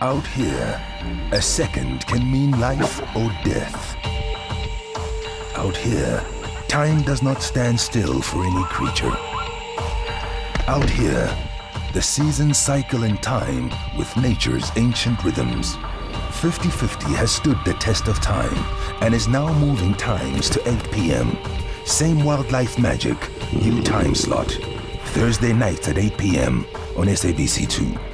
Out here, a second can mean life or death. Out here, time does not stand still for any creature. Out here, the seasons cycle in time with nature's ancient rhythms. 50/50 has stood the test of time and is now moving times to 8 p.m. Same wildlife magic, new time slot. Thursday nights at 8 p.m. on SABC 2.